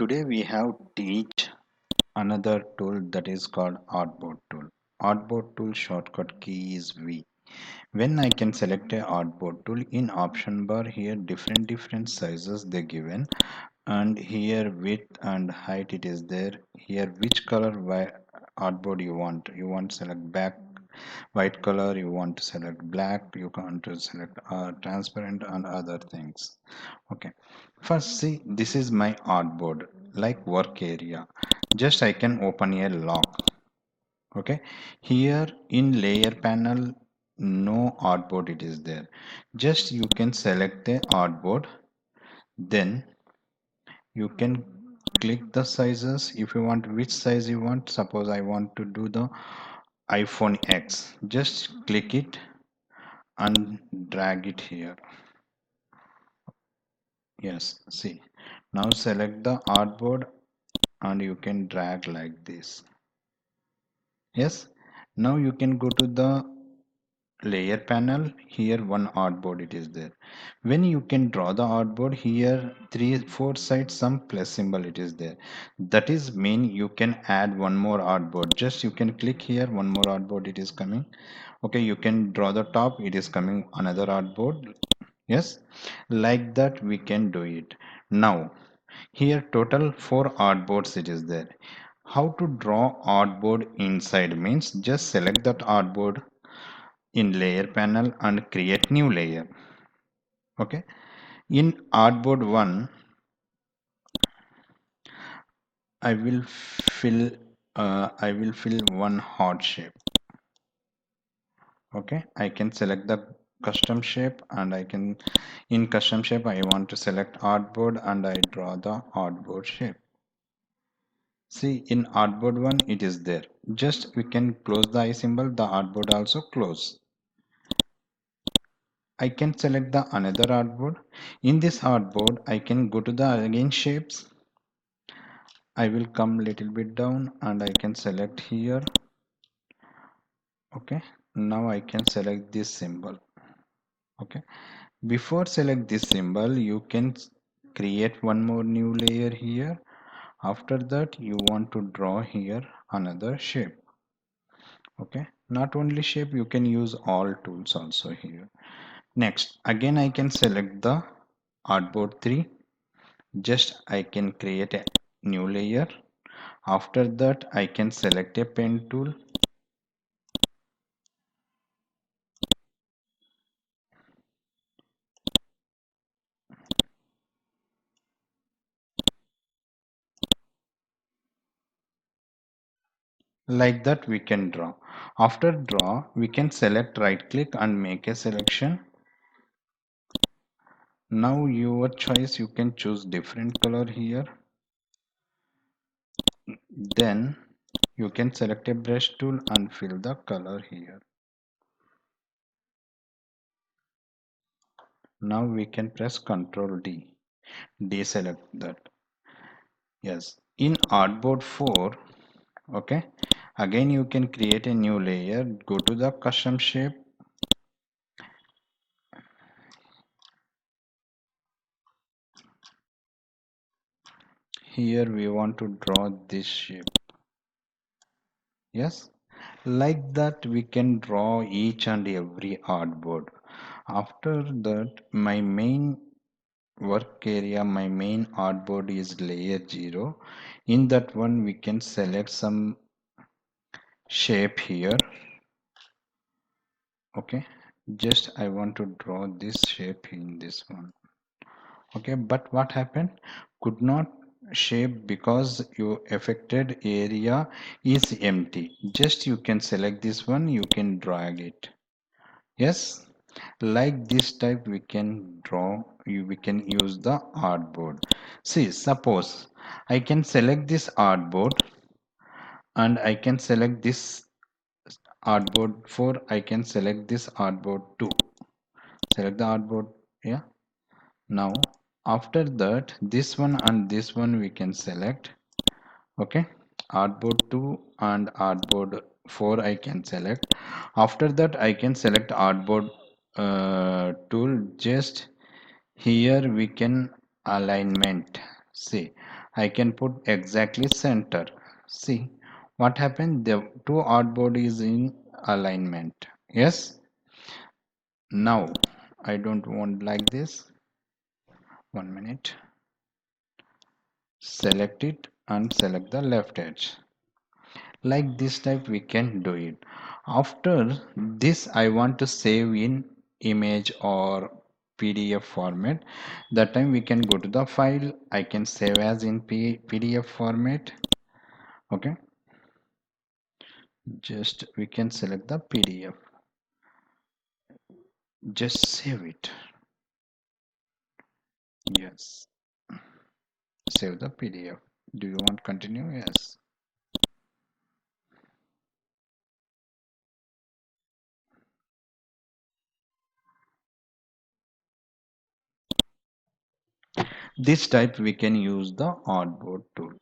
Today we have teach another tool that is called Artboard tool. Artboard tool shortcut key is V. When I can select a Artboard tool in option bar, here different sizes they given, and here width and height it is there. Here which color artboard you want to select back white color, you want to select black, you want to select transparent and other things. Okay, first see, this is my artboard like work area. Just I can open a lock. Okay, here in layer panel no artboard it is there. Just you can select the artboard, then you can click the sizes if you want, which size you want. Suppose I want to do the iPhone X, just click it and drag it here. Yes, see, now select the artboard and you can drag like this. Yes, now you can go to the layer panel. Here one artboard it is there. When you can draw the artboard, here 3 4 sides some plus symbol it is there. That is mean you can add one more artboard. Just you can click here, one more artboard it is coming. Okay, you can draw the top, it is coming another artboard. Yes, like that we can do it. Now here total 4 artboards it is there. How to draw artboard inside means just select that artboard in layer panel and create new layer. Okay, in artboard 1 I will fill one heart shape. Okay, I can select the custom shape and I can, in custom shape I want to select artboard and I draw the artboard shape. See, in artboard 1 it is there. Just we can close the eye symbol, the artboard also close. I can select the another artboard. In this artboard I can go to the again shapes. I will come little bit down and I can select here. Okay, now I can select this symbol. Okay, before select this symbol you can create one more new layer here. After that you want to draw here another shape. Okay, not only shape, you can use all tools also here. Next again I can select the artboard 3. Just I can create a new layer. After that I can select a pen tool. Like that we can draw. After draw we can select, right click and make a selection. Now your choice, you can choose different color here. Then you can select a brush tool and fill the color here. Now we can press Ctrl D, deselect that. Yes, in artboard 4, okay, again you can create a new layer, go to the custom shape. Here we want to draw this shape. Yes, like that we can draw each and every artboard. After that, my main work area, my main artboard is layer 0. In that one we can select some shape here. Okay, just I want to draw this shape in this one. Okay, but what happened, could not shape because your affected area is empty. Just you can select this one, you can drag it. Yes, like this type we can draw, we can use the artboard. See, suppose I can select this artboard and I can select this artboard 4, I can select this artboard 2. Select the artboard, yeah. Now after that this one and this one we can select. Okay, artboard 2 and artboard 4 I can select. After that I can select artboard tool. Just here we can alignment. See, I can put exactly center. See what happened? The two artboard is in alignment. Yes. Now I don't want like this. 1 minute. Select it and select the left edge. Like this type we can do it. After this I want to save in image or PDF format. That time we can go to the file. I can save as in PDF format. Okay, just we can select the PDF. Just save it. Yes, save the PDF. Do you want continue? Yes. This type we can use the artboard tool.